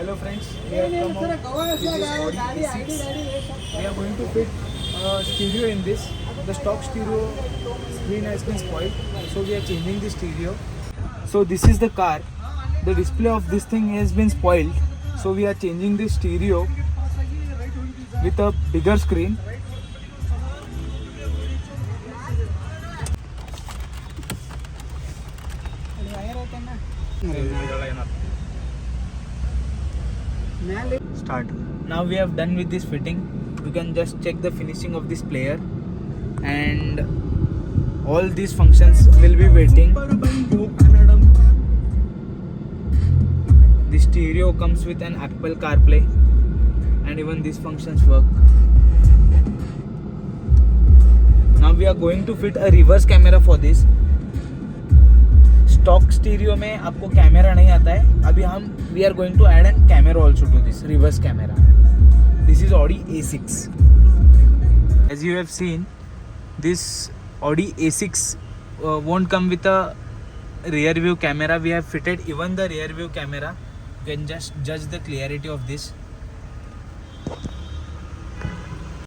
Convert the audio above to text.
Hello friends, we have come out with this Audi A6. We are going to fit stereo in this. The stock stereo screen has been spoiled, so we are changing the stereo. So this is the car. The display of this thing has been spoiled, so we are changing the stereo with a bigger screen. Start. Now we have done with this fitting. You can just check the finishing of this player, and all these functions will be waiting. The stereo comes with an Apple CarPlay, and even these functions work. Now we are going to fit a reverse camera for this. Stock stereo में आपको camera नहीं आता है. अभी हम we are going to add an camera also to this reverse camera. This is Audi A6. As you have seen, this Audi A6 won't come with a rear view camera. We have fitted even the rear view camera. You can just judge the clarity of this.